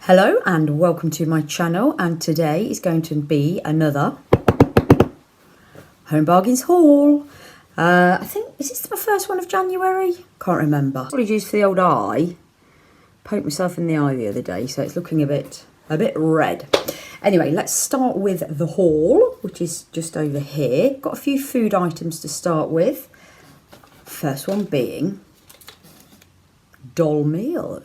Hello and welcome to my channel, and today is going to be another Home Bargains haul. I think, is this my first one of January? Can't remember. Probably used for the old eye. Poked myself in the eye the other day, so it's looking a bit red. Anyway, let's start with the haul, which is just over here. Got a few food items to start with. First one being Dolmio.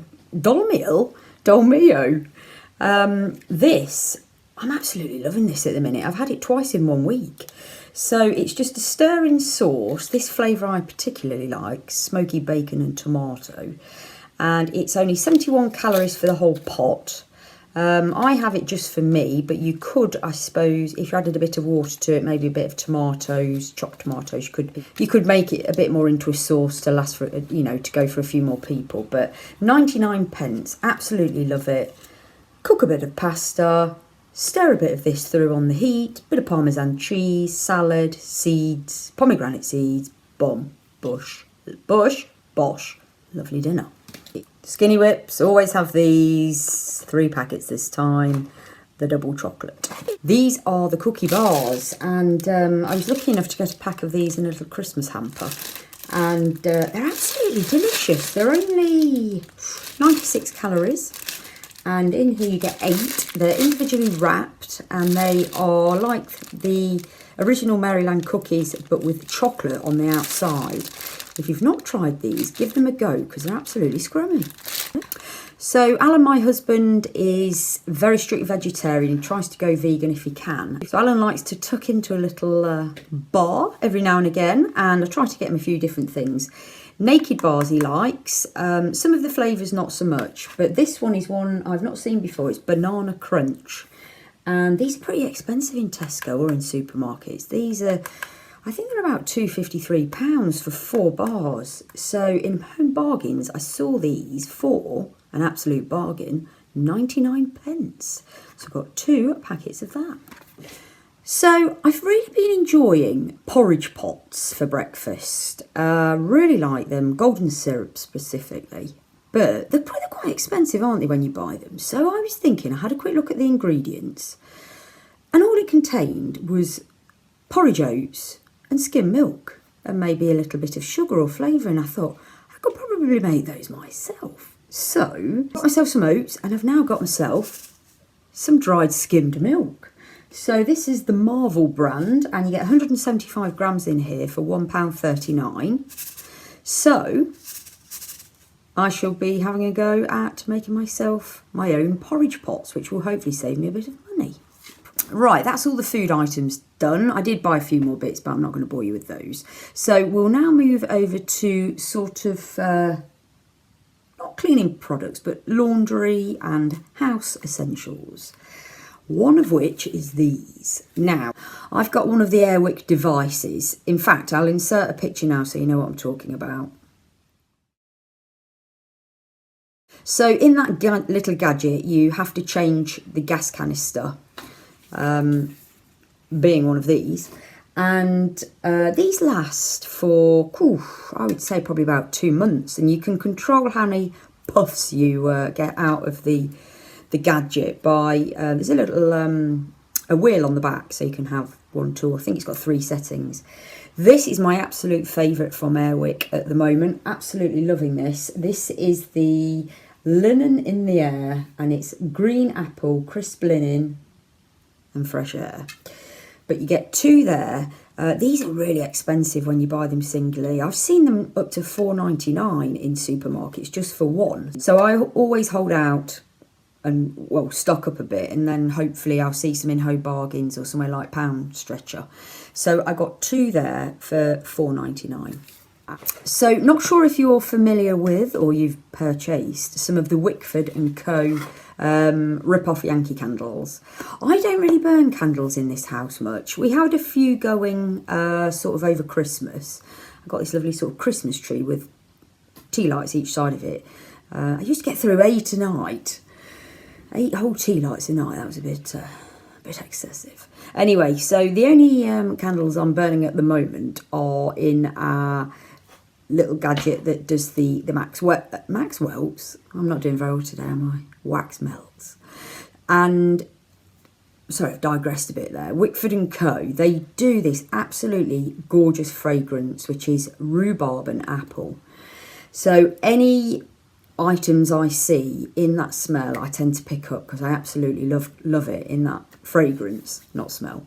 This, I'm absolutely loving this at the minute. I've had it twice in 1 week. So it's just a stirring sauce. This flavour I particularly like, smoky bacon and tomato. And it's only 71 calories for the whole pot. I have it just for me, but you could, I suppose, if you added a bit of water to it, maybe a bit of tomatoes, chopped tomatoes, you could make it a bit more into a sauce to last for, to go for a few more people. But 99 pence, absolutely love it. Cook a bit of pasta, stir a bit of this through on the heat, bit of Parmesan cheese, salad, seeds, pomegranate seeds, bosh, lovely dinner. Skinny whips, always have these, 3 packets this time, the double chocolate. These are the cookie bars, and I was lucky enough to get a pack of these in a little Christmas hamper, and they're absolutely delicious. They're only 96 calories, and in here you get 8. They're individually wrapped, and they are like the original Maryland cookies, but with chocolate on the outside. If you've not tried these, give them a go, because they're absolutely scrummy. So Alan, my husband, is very strict vegetarian. He tries to go vegan if he can. So Alan likes to tuck into a little bar every now and again, and I try to get him a few different things. Naked bars he likes. Some of the flavours not so much, but this one is one I've not seen before. It's Banana Crunch. And these are pretty expensive in Tesco or in supermarkets. These are, I think they're about £2.53 for 4 bars. So in Home Bargains, I saw these for an absolute bargain, 99 pence. So I've got 2 packets of that. So I've really been enjoying porridge pots for breakfast. Really like them, golden syrup specifically. But they're quite expensive, aren't they, when you buy them? So I was thinking, I had a quick look at the ingredients, and all it contained was porridge oats and skim milk, and maybe a little bit of sugar or flavour, and I thought, I could probably make those myself. So, got myself some oats, and I've now got myself some dried skimmed milk. So this is the Marvel brand, and you get 175 grams in here for £1.39. So I shall be having a go at making myself my own porridge pots, which will hopefully save me a bit of money. Right, that's all the food items done. I did buy a few more bits, but I'm not going to bore you with those. So we'll now move over to sort of, not cleaning products, but laundry and house essentials. One of which is these. Now, I've got one of the Airwick devices. In fact, I'll insert a picture now so you know what I'm talking about. So in that little gadget, you have to change the gas canister, being one of these. And these last for, I would say probably about 2 months. And you can control how many puffs you get out of the gadget by, there's a little a wheel on the back, so you can have 1, 2, I think it's got 3 settings. This is my absolute favourite from Airwick at the moment. Absolutely loving this. This is the Linen in the Air, and it's green apple, crisp linen and fresh air. But you get 2 there. These are really expensive when you buy them singly. I've seen them up to £4.99 in supermarkets just for one. So I always hold out and, well, stock up a bit, and then hopefully I'll see some in Home Bargains or somewhere like Pound Stretcher. So I got 2 there for £4.99. So not sure if you're familiar with or you've purchased some of the Wickford & Co. rip-off Yankee candles. I don't really burn candles in this house much. We had a few going sort of over Christmas. I got this lovely sort of Christmas tree with tea lights each side of it. I used to get through 8 a night. 8 whole tea lights a night, that was a bit excessive. Anyway, so the only candles I'm burning at the moment are in our little gadget that does the Maxwell's. I'm not doing very well today, am I? Wax melts. And sorry, I've digressed a bit there. Wickford & Co. They do this absolutely gorgeous fragrance, which is rhubarb and apple. So any items I see in that smell, I tend to pick up because I absolutely love it in that fragrance, not smell.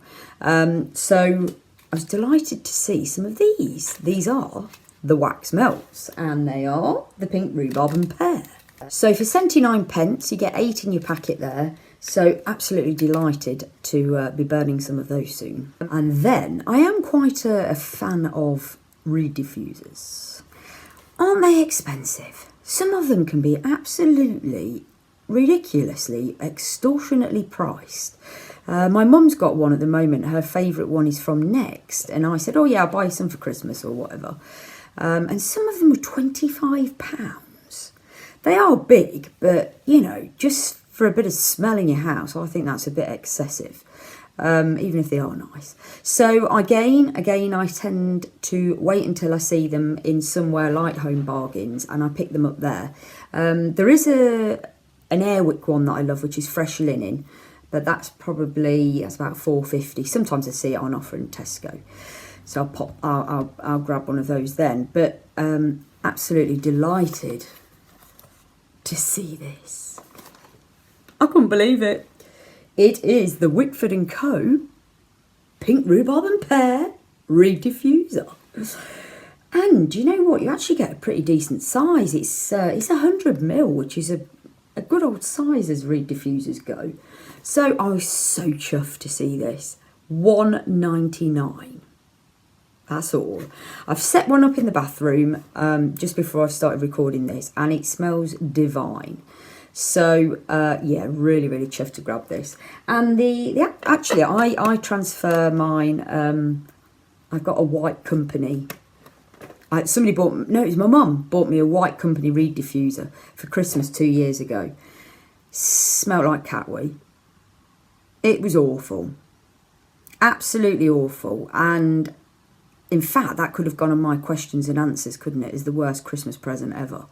So I was delighted to see some of these. These are the wax melts, and they are the pink rhubarb and pear. So for 79 pence, you get 8 in your packet there. So absolutely delighted to be burning some of those soon. And then I am quite a fan of reed diffusers. Aren't they expensive? Some of them can be absolutely ridiculously, extortionately priced. My mum's got one at the moment. Her favourite one is from Next. And I said, oh yeah, I'll buy you some for Christmas or whatever. And some of them were £25. They are big, but, you know, just for a bit of smell in your house, I think that's a bit excessive, even if they are nice. So again, I tend to wait until I see them in somewhere like Home Bargains, and I pick them up there. There is an Airwick one that I love, which is fresh linen, but that's about £4.50. Sometimes I see it on offer in Tesco, so I'll grab one of those then. But absolutely delighted to see this. I couldn't believe it. It is the Wickford & Co. Pink Rhubarb and Pear Reed Diffuser. And you know what? You actually get a pretty decent size. It's 100ml, which is a good old size as reed diffusers go. So I was so chuffed to see this. £1.99. That's all. I've set one up in the bathroom just before I started recording this, and it smells divine. So yeah, really, really chuffed to grab this. And actually, I transfer mine. I've got a White Company. It was my mum bought me a White Company reed diffuser for Christmas 2 years ago. Smelled like cat wee. It was awful. Absolutely awful. And in fact, that could have gone on my questions and answers, couldn't it? It's the worst Christmas present ever.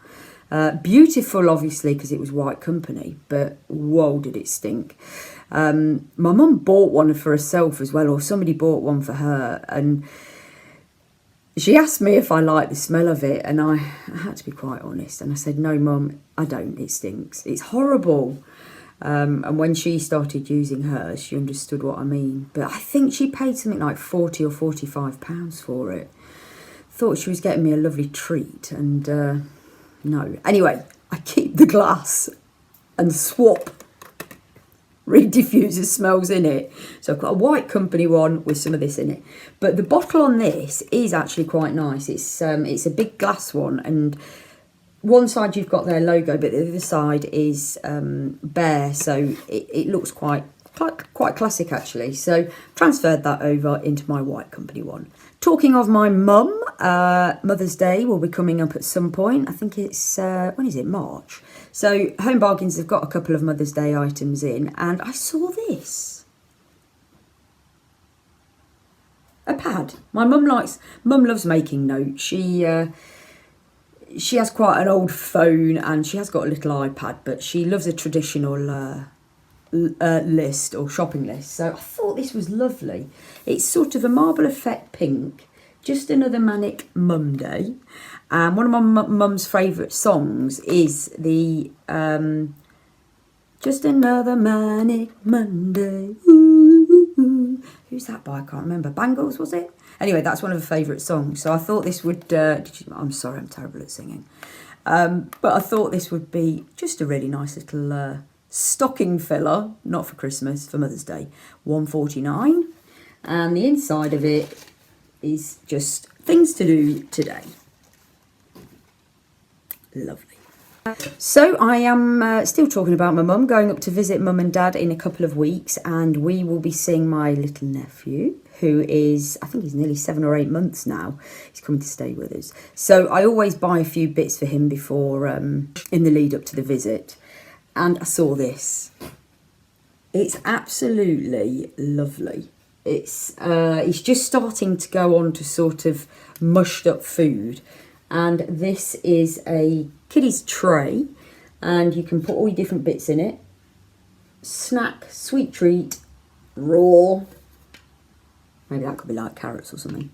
Beautiful, obviously, because it was White Company, but whoa, did it stink. My mum bought one for herself as well, or somebody bought one for her, and she asked me if I liked the smell of it, and I had to be quite honest, and I said, no, Mum, I don't, it stinks. It's horrible. And when she started using hers, she understood what I mean. But I think she paid something like £40 or £45 for it. Thought she was getting me a lovely treat, and no. Anyway, I keep the glass and swap reed diffuser smells in it. So I've got a White Company one with some of this in it. But the bottle on this is actually quite nice. It's a big glass one, and one side you've got their logo, but the other side is bare, so it looks quite classic actually. So transferred that over into my White Company one. Talking of my mum, Mother's Day will be coming up at some point. I think it's, when is it? March. So Home Bargains have got a couple of Mother's Day items in, and I saw this. A pad. My mum loves making notes. She has quite an old phone, and she has got a little iPad, but she loves a traditional list or shopping list. So I thought this was lovely. It's sort of a marble effect pink, just another manic mum day. And one of my mum's favourite songs is the Just Another Manic Monday. Ooh. Who's that by? I can't remember. Bangles, was it? Anyway, that's one of her favourite songs. So I thought this would... I'm sorry, I'm terrible at singing. But I thought this would be just a really nice little stocking filler, not for Christmas, for Mother's Day. £1.49. And the inside of it is just things to do today. Lovely. So I am still talking about my mum, going up to visit mum and dad in a couple of weeks, and we will be seeing my little nephew, who is, I think he's nearly 7 or 8 months now. He's coming to stay with us. So I always buy a few bits for him before, in the lead up to the visit. And I saw this. It's absolutely lovely. It's just starting to go on to sort of mushed up food. And this is a kiddie's tray, and you can put all your different bits in it. Snack, sweet treat, raw. Maybe that could be like carrots or something.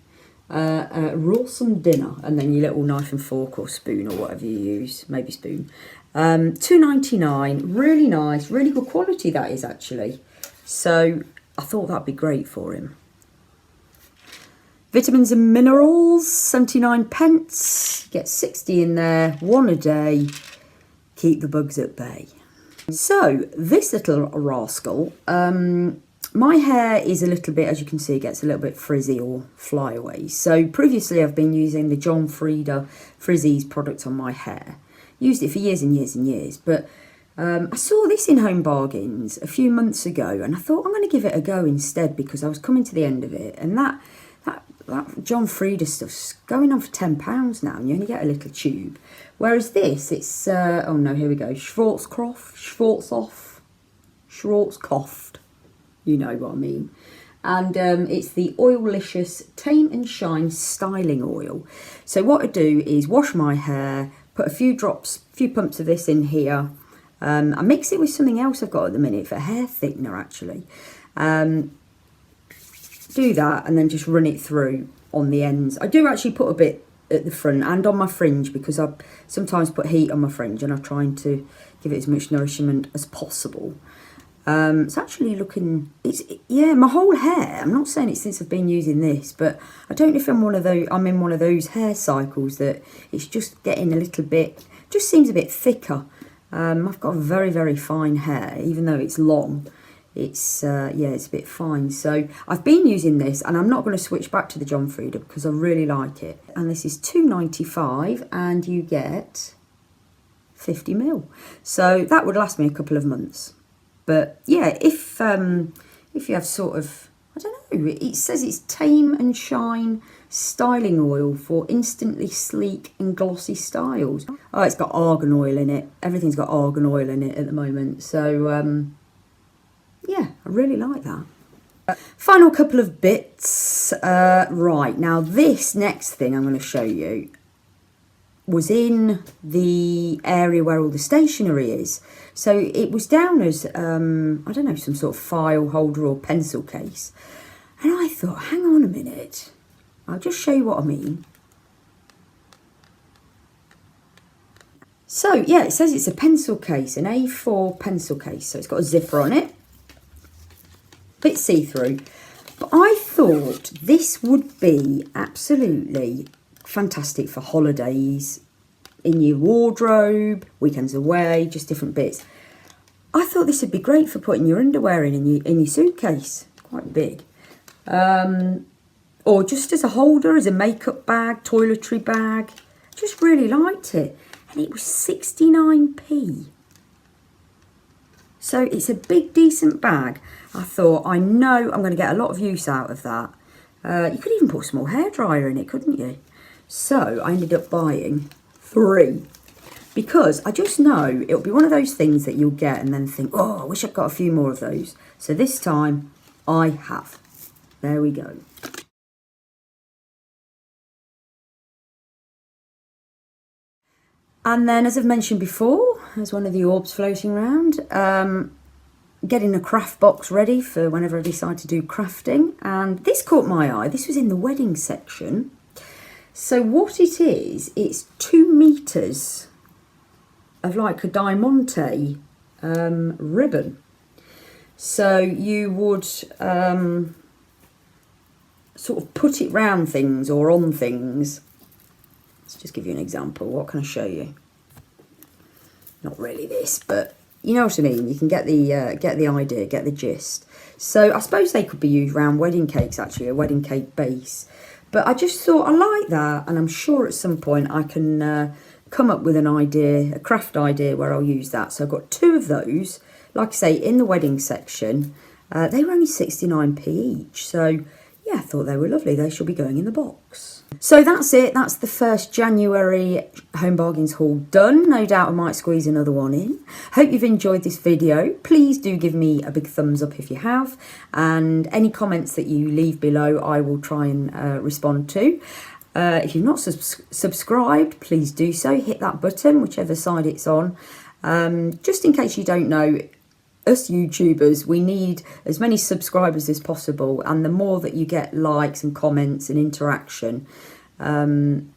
Raw some dinner, and then your little knife and fork or spoon or whatever you use, maybe spoon. £2.99, really nice, really good quality that is actually. So I thought that'd be great for him. Vitamins and minerals, 79 pence. Get 60 in there, one a day. Keep the bugs at bay. So this little rascal, my hair is a little bit, as you can see, gets a little bit frizzy or flyaway. So previously I've been using the John Frieda Frizzies product on my hair. Used it for years and years and years, but I saw this in Home Bargains a few months ago, and I thought I'm going to give it a go instead because I was coming to the end of it, and that John Frieda stuff's going on for £10 now, and you only get a little tube. Whereas this, it's oh no, here we go, Schwarzkopf, you know what I mean. And it's the Oillicious Tame and Shine Styling Oil. So what I do is wash my hair, put a few pumps of this in here. I mix it with something else I've got at the minute for hair thickener actually. Do that and then just run it through on the ends. I do actually put a bit at the front and on my fringe because I sometimes put heat on my fringe and I'm trying to give it as much nourishment as possible. It's actually looking, yeah, my whole hair, I'm not saying it since I've been using this, but I don't know if I'm in one of those hair cycles that it's just getting a little bit, just seems a bit thicker. I've got very, very fine hair, even though it's long. It's, yeah, it's a bit fine. So I've been using this and I'm not going to switch back to the John Frieda because I really like it. And this is £2.95 and you get 50ml. So that would last me a couple of months. But yeah, if you have sort of, I don't know, it says it's Tame and Shine Styling Oil for instantly sleek and glossy styles. Oh, it's got argan oil in it. Everything's got argan oil in it at the moment. So, yeah, I really like that. Final couple of bits. Right, now this next thing I'm going to show you was in the area where all the stationery is. So it was down as, I don't know, some sort of file holder or pencil case. And I thought, hang on a minute. I'll just show you what I mean. So, yeah, it says it's a pencil case, an A4 pencil case. So it's got a zipper on it. Bit see-through. But I thought this would be absolutely fantastic for holidays, in your wardrobe, weekends away, just different bits. I thought this would be great for putting your underwear in your suitcase. Quite big. Or just as a holder, as a makeup bag, toiletry bag. Just really liked it. And it was 69p. So it's a big, decent bag. I thought, I know I'm going to get a lot of use out of that. You could even put a small hairdryer in it, couldn't you? So I ended up buying 3. Because I just know it'll be one of those things that you'll get and then think, oh, I wish I'd got a few more of those. So this time, I have. There we go. And then, as I've mentioned before, there's one of the orbs floating around. Getting a craft box ready for whenever I decide to do crafting. And this caught my eye. This was in the wedding section. So what it is, it's 2 meters of like a diamante ribbon. So you would sort of put it round things or on things. Let's just give you an example. What can I show you? Not really this, but you know what I mean. You can get the idea, get the gist. So I suppose they could be used around wedding cakes, actually, a wedding cake base. But I just thought I like that, and I'm sure at some point I can come up with an idea, a craft idea where I'll use that. So I've got 2 of those, like I say, in the wedding section. They were only 69p each, so yeah, I thought they were lovely. They shall be going in the box. So that's it. That's the first January Home Bargains haul done. No doubt I might squeeze another one in. Hope you've enjoyed this video. Please do give me a big thumbs up if you have. And any comments that you leave below, I will try and respond to. If you've not subscribed, please do so. Hit that button, whichever side it's on. Just in case you don't know, us YouTubers, we need as many subscribers as possible, and the more that you get likes and comments and interaction, the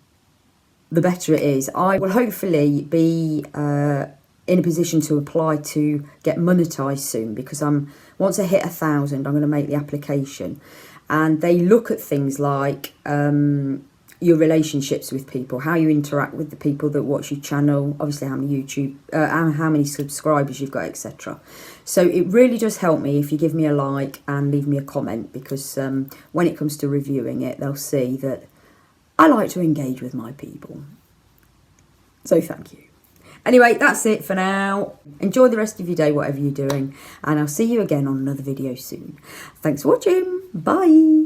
better it is. I will hopefully be in a position to apply to get monetized soon, because once I hit 1,000, I'm going to make the application, and they look at things like your relationships with people, how you interact with the people that watch your channel, obviously how many subscribers you've got, etc. So it really does help me if you give me a like and leave me a comment, because when it comes to reviewing it, they'll see that I like to engage with my people. So thank you. Anyway, that's it for now. Enjoy the rest of your day, whatever you're doing, and I'll see you again on another video soon. Thanks for watching. Bye.